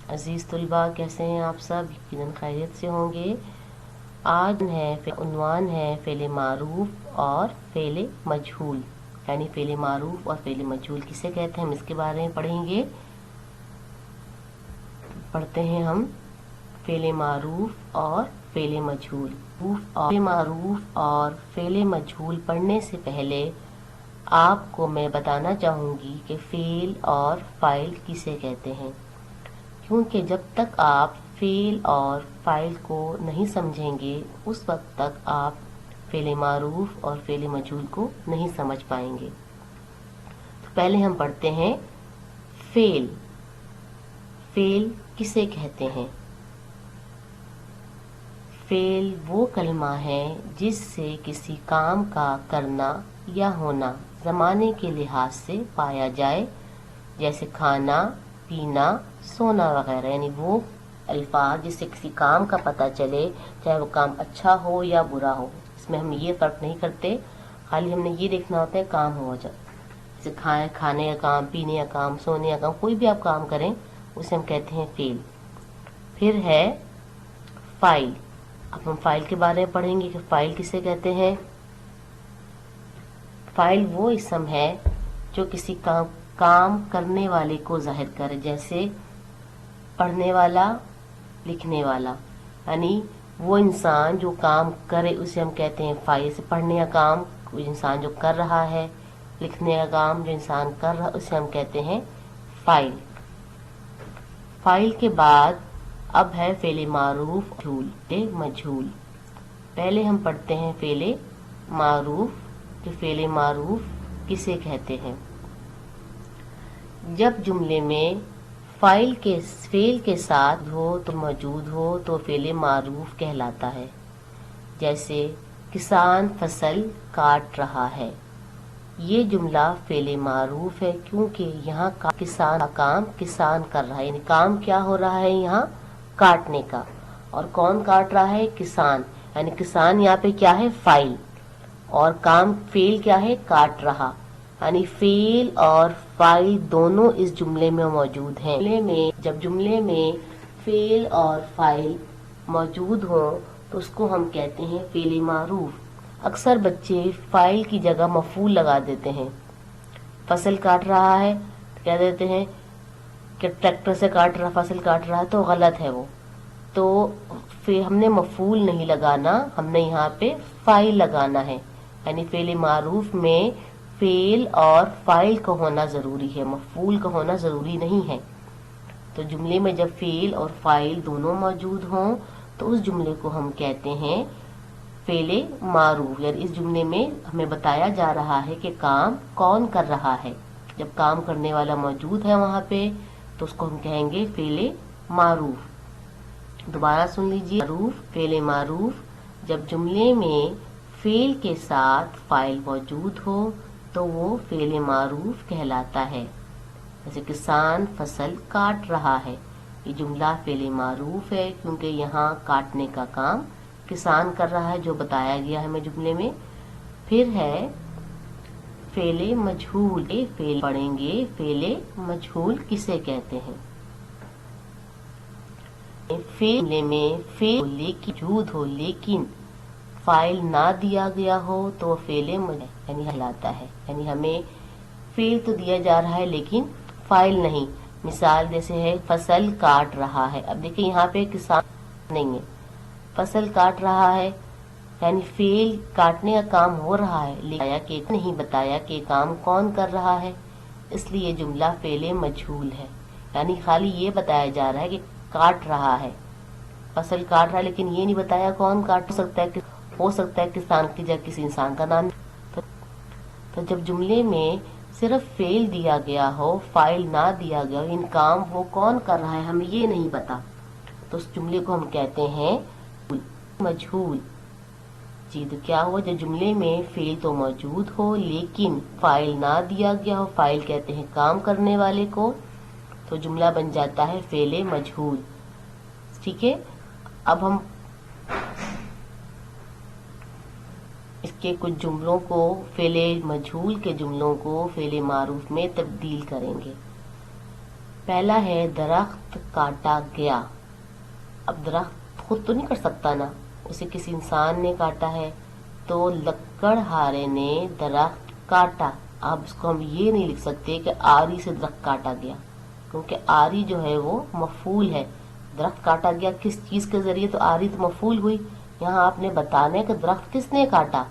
عزیز طلباء، کیسے ہیں آپ سب؟ یقیناً خیریت سے ہوں گے۔ آج عنوان ہے فعل معروف اور فعل مجہول، یعنی فعل معروف اور فعل مجہول کسے کہتے ہیں، ہم اس کے بارے میں پڑھیں گے۔ پڑھتے ہیں ہم فعل معروف اور فعل مجہول۔ فعل معروف اور فعل مجہول پڑھنے سے پہلے آپ کو میں بتانا چاہوں گی کہ فعل اور فاعل کسے کہتے ہیں، کیونکہ جب تک آپ فعل اور فاعل کو نہیں سمجھیں گے اس وقت تک آپ فعل معروف اور فعل مجہول کو نہیں سمجھ پائیں گے۔ تو پہلے ہم پڑھتے ہیں فعل۔ فعل کسے کہتے ہیں؟ فعل وہ کلمہ ہے جس سے کسی کام کا کرنا یا ہونا زمانے کے لحاظ سے پایا جائے، جیسے کھانا، پینا، سونا وغیرہ، یعنی وہ الفاظ جس سے کسی کام کا پتہ چلے، چاہے وہ کام اچھا ہو یا برا ہو۔ اس میں ہم یہ فرق نہیں کرتے، خالی ہم نے یہ دیکھنا ہوتا ہے کام ہو جائے، جیسے کھانے کا کام، پینے کا کام، سونے کا کام، کوئی بھی آپ کام کریں اسے ہم کہتے ہیں فعل۔ پھر ہے فاعل۔ اب ہم فاعل کے بارے میں پڑھیں گے کہ فاعل کسے کہتے ہیں۔ فاعل وہ اسم ہے جو کسی کام کرنے والے کو ظاہر کرے، جیسے پڑھنے والا، لکھنے والا، یعنی وہ انسان جو کام کرے اسے ہم کہتے ہیں فاعل۔ سے پڑھنے کا کام کوئی انسان جو کر رہا ہے، لکھنے کا کام جو انسان کر رہا اسے ہم کہتے ہیں فاعل۔ فاعل کے بعد اب ہے فعل معروف، مجہول۔ پہلے ہم پڑھتے ہیں فعل معروف کہ فعل معروف کسے کہتے ہیں۔ جب جملے میں فعل کے ساتھ ہو تو موجود ہو تو فعل معروف کہلاتا ہے، جیسے کسان فصل کاٹ رہا ہے۔ یہ جملہ فعل معروف ہے کیونکہ یہاں کسان کا کام کسان کر رہا ہے، یعنی کام کیا ہو رہا ہے یہاں؟ کاٹنے کا۔ اور کون کاٹ رہا ہے؟ کسان، یعنی کسان یہاں پہ کیا ہے؟ فاعل، اور کام فعل کیا ہے؟ کاٹ رہا، یعنی فعل اور فاعل دونوں اس جملے میں موجود ہیں۔ جب جملے میں فعل اور فاعل موجود ہوں تو اس کو ہم کہتے ہیں فعل معروف۔ اکثر بچے فاعل کی جگہ مفعول لگا دیتے ہیں۔ فصل کاٹ رہا ہے تو کہہ دیتے ہیں کہ ٹریکٹر سے فصل کاٹ رہا ہے، تو غلط ہے وہ۔ تو پھر ہم نے مفعول نہیں لگانا، ہم نے یہاں پہ فاعل لگانا ہے، یعنی فعل معروف میں فعل اور فاعل کا ہونا ضروری ہے، مفعول کا ہونا ضروری نہیں ہے۔ تو جملے میں جب فعل اور فاعل دونوں موجود ہوں تو اس جملے کو ہم کہتے ہیں فعل معروف، یعنی اس جملے میں ہمیں بتایا جا رہا ہے کہ کام کون کر رہا ہے۔ جب کام کرنے والا موجود ہے وہاں پہ تو اس کو ہم کہیں گے فعل معروف۔ دوبارہ سن لیجیے، فعل معروف جب جملے میں فعل کے ساتھ فاعل موجود ہو تو وہ فعل معروف کہلاتا ہے، جیسے کسان فصل کاٹ رہا ہے۔ یہ جملہ فعل معروف ہے کیونکہ یہاں کاٹنے کا کام کسان کر رہا ہے، جو بتایا گیا ہے ہمیں جملے میں۔ پھر ہے فعل مجہول۔ فعل پڑھیں گے، فعل مجہول کسے کہتے ہیں۔ فعل میں فعل موجود ہو لیکن فاعل نہ دیا گیا ہو تو فعل مجہول یعنی کہلاتا ہے، یعنی ہمیں فعل تو دیا جا رہا ہے لیکن فاعل نہیں۔ مثال جیسے ہے فصل کاٹ رہا ہے، اب دیکھیں یہاں پہ کسان نہیں ہے، فصل کاٹ رہا ہے یعنی فعل کاٹنے کا کام ہو رہا ہے لیکن نہیں بتایا کہ کام کون کر رہا ہے، اس لیے جملہ فعل مجہول ہے، یعنی خالی یہ بتایا جا رہا ہے کہ کاٹ رہا ہے، فصل کاٹ رہا ہے، لیکن یہ نہیں بتایا کون کاٹ سکتا ہے، ہو سکتا ہے کسان کی جگہ کسی انسان کا نام۔ تو جب جملے میں صرف فعل دیا گیا ہو، فاعل نہ دیا گیا ہو، ان کام وہ کون کر رہا ہے ہمیں یہ نہیں پتا، تو اس جملے کو ہم کہتے ہیں مجہول۔ جی تو کیا ہوا، جب جملے میں فعل تو موجود ہو لیکن فاعل نہ دیا گیا ہو، فاعل کہتے ہیں کام کرنے والے کو، تو جملہ بن جاتا ہے فعل مجہول۔ ٹھیک ہے، اب ہم اس کے کچھ جملوں کو، فعل مجہول کے جملوں کو فعل معروف میں تبدیل کریں گے۔ پہلا ہے درخت کاٹا گیا. اب درخت خود تو نہیں کٹ سکتا نا, اسے کسی انسان نے کاٹا ہے, تو لکڑہارے نے درخت کاٹا. اب اس کو ہم یہ نہیں لکھ سکتے کہ آری سے درخت کاٹا گیا, کیونکہ آری جو ہے وہ مفعول ہے. درخت کاٹا گیا کس چیز کے ذریعے, تو آری تو مفعول ہوئی. یہاں آپ نے بتانا ہے کہ درخت کس نے کاٹا,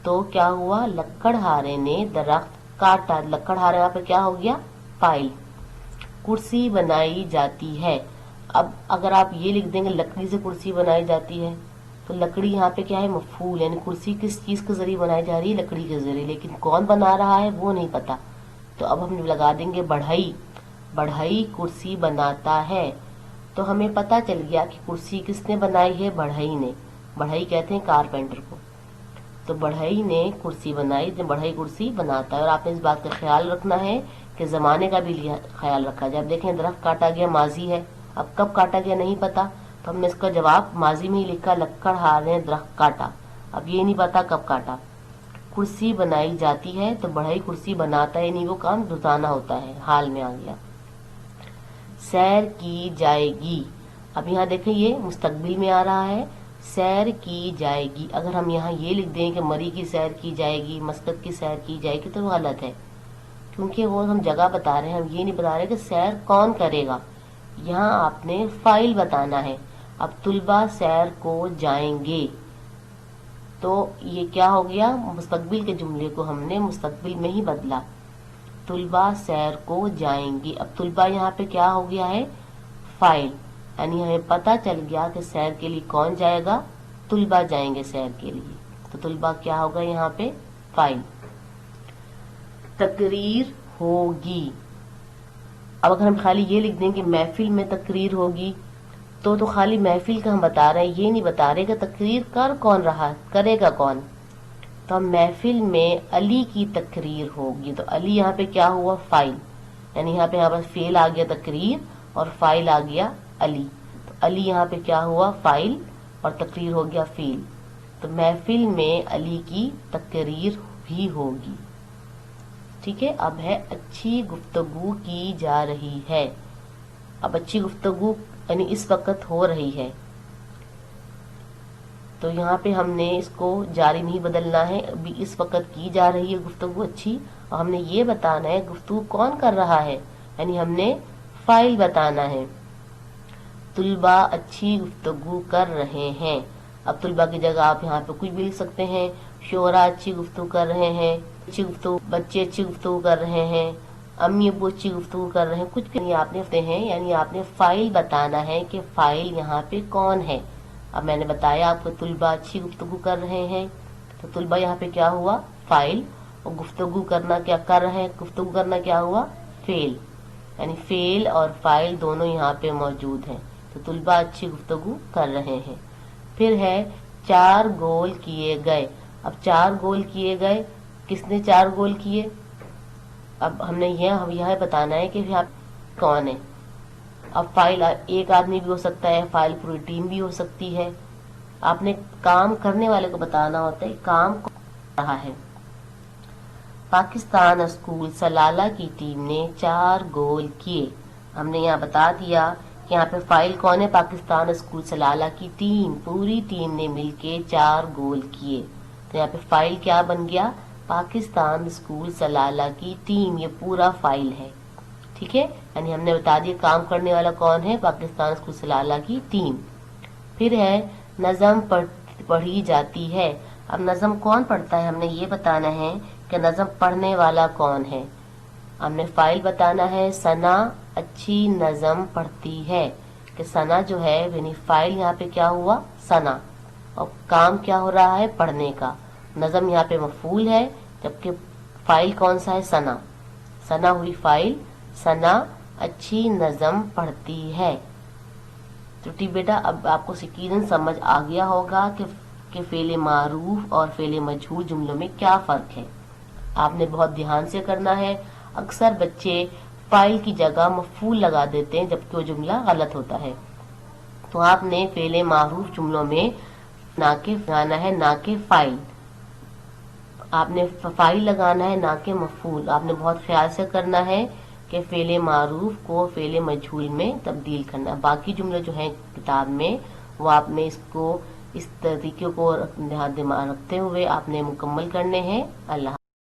تو کیا ہوا, لکڑہارے نے درخت کاٹا. لکڑہارے یہاں پہ کیا ہو گیا, فاعل. کرسی بنائی جاتی ہے. اب اگر آپ یہ لکھ دیں گے لکڑی سے کرسی بنائی جاتی ہے, تو لکڑی یہاں پہ کیا ہے, مفعول, یعنی کرسی کس چیز کے ذریعے بنائی جا رہی ہے, لکڑی کے ذریعے, لیکن کون بنا رہا ہے وہ نہیں پتا. تو اب ہم لگا دیں گے بڑھئی. بڑھئی کرسی بناتا ہے. تو ہمیں پتا چل گیا کہ کرسی کس نے بنائی ہے, بڑھئی نے. بڑھئی کہتے ہیں کارپینٹر کو. تو بڑھئی نے کرسی بنائی, بڑھئی کرسی بناتا ہے. اور آپ نے اس بات کا خیال رکھنا ہے کہ زمانے کا بھی خیال رکھا جائے. اب دیکھیں درخت کاٹا گیا ماضی ہے, اب کب کاٹا گیا نہیں پتا, تو ہم نے اس کا جواب ماضی میں ہی لکھا, لکڑہار نے درخت کاٹا. اب یہ نہیں پتا کب کاٹا. کرسی بنائی جاتی ہے, تو بڑھئی کرسی بناتا ہے, نہیں وہ کام روزانہ ہوتا ہے, حال میں آ گیا. سیر کی جائے گی. اب یہاں دیکھیں یہ مستقبل میں آ رہا ہے, سیر کی جائے گی. اگر ہم یہاں یہ لکھ دیں کہ مری کی سیر کی جائے گی, مسقط کی سیر کی جائے گی, تو وہ غلط ہے, کیونکہ وہ ہم جگہ بتا رہے ہیں, ہم یہ نہیں بتا رہے کہ سیر کون کرے گا. یہاں آپ نے فاعل بتانا ہے. اب طلبہ سیر کو جائیں گے, تو یہ کیا ہو گیا, مستقبل کے جملے کو ہم نے مستقبل میں ہی بدلا. طلبہ سیر کو جائیں گے. اب طلبہ یہاں پہ کیا ہو گیا ہے, فاعل, یعنی ہمیں پتا چل گیا کہ سیر کے لیے کون جائے گا, طلبہ جائیں گے سیر کے لیے. تو طلبہ کیا ہوگا یہاں پہ, فاعل. تقریر ہوگی. اب اگر ہم خالی یہ لکھ دیں کہ محفل میں تقریر ہوگی, تو خالی محفل کا ہم بتا رہے ہیں, یہ نہیں بتا رہے کہ تقریر کر کون رہا, کرے گا کون. تو ہم محفل میں علی کی تقریر ہوگی. تو علی یہاں پہ کیا ہوا, فاعل, یعنی یہاں پر فعل آ گیا تقریر, اور فاعل آ گیا علی. تو علی یہاں پہ کیا ہوا, فاعل, اور تقریر ہو گیا فعل. تو محفل میں علی کی تقریر بھی ہوگی. ٹھیک ہے. اب ہے اچھی گفتگو کی جا رہی ہے. اب اچھی گفتگو یعنی اس وقت ہو رہی ہے, تو یہاں پہ ہم نے اس کو جاری نہیں بدلنا ہے, ابھی اس وقت کی جا رہی ہے گفتگو اچھی, اور ہم نے یہ بتانا ہے گفتگو کون کر رہا ہے, یعنی ہم نے فاعل بتانا ہے. طلبہ اچھی گفتگو کر رہے ہیں. اب طلبہ کی جگہ آپ یہاں پہ کچھ بھی لکھ سکتے ہیں, شعراء اچھی گفتگو کر رہے ہیں, اچھی گفتگو, بچے اچھی گفتگو کر رہے ہیں, امی ابو اچھی گفتگو کر رہے ہیں, کچھ بھی آپ نے یعنی آپ نے فاعل بتانا ہے کہ فاعل یہاں پہ کون ہے. اب میں نے بتایا آپ کو طلبہ اچھی گفتگو کر رہے ہیں, تو طلبہ یہاں پہ کیا ہوا, فاعل, اور گفتگو کرنا کیا کر رہے ہیں, گفتگو کرنا کیا ہوا, فعل, یعنی فعل اور فاعل دونوں یہاں پہ موجود ہیں. تو طلبہ اچھی گفتگو کر رہے ہیں. پھر ہے 4 گول کیے گئے. اب 4 گول کیے گئے, کس نے 4 گول کیے, اب ہم نے یہ بتانا ہے کہ یہاں کون ہے. اب فاعل ایک آدمی بھی ہو سکتا ہے, فاعل پوری ٹیم بھی ہو سکتی ہے. آپ نے کام کرنے والے کو بتانا ہوتا ہے کام کون کر رہا ہے. پاکستان اسکول سلالہ کی ٹیم نے 4 گول کیے. ہم نے یہاں بتا دیا کہ یہاں پہ فاعل کون ہے, پاکستان اسکول سلالہ کی ٹیم, پوری ٹیم نے مل کے 4 گول کیے. تو یہاں پہ فاعل کیا بن گیا, پاکستان اسکول سلالہ کی ٹیم, یہ پورا فاعل ہے. ٹھیک ہے, یعنی ہم نے بتا دیا کام کرنے والا کون ہے, پاکستان اسکول سلالہ کی ٹیم. پھر ہے نظم پڑھی جاتی ہے. اب نظم کون پڑھتا ہے, ہم نے یہ بتانا ہے کہ نظم پڑھنے والا کون ہے. ہم نے فاعل بتانا ہے, ثنا اچھی نظم پڑھتی ہے, کہ ثنا جو ہے یعنی فاعل یہاں پہ کیا ہوا, ثنا, اور کام کیا ہو رہا ہے, پڑھنے کا. نظم یہاں پہ مفعول ہے, جبکہ فاعل کون سا ہے, ثنا. ثنا ہوئی فاعل, ثنا اچھی نظم پڑھتی ہے. تو ٹھیک بیٹا, اب آپ کو یقیناً سمجھ آ گیا ہوگا کہ فعل معروف اور فعل مجہول جملوں میں کیا فرق ہے. آپ نے بہت دھیان سے کرنا ہے. اکثر بچے فاعل کی جگہ مفعول لگا دیتے ہیں, جبکہ وہ جملہ غلط ہوتا ہے. تو آپ نے فعل معروف جملوں میں ناقص لگانا ہے, نہ کہ فاعل. آپ نے فاعل لگانا ہے, نہ کہ مفعول. آپ نے بہت خیال سے کرنا ہے کہ فعل معروف کو فعل مجہول میں تبدیل کرنا. باقی جملے جو ہیں کتاب میں وہ آپ نے اس طریقے کو دماغ رکھتے ہوئے آپ نے مکمل کرنے ہیں. اللہ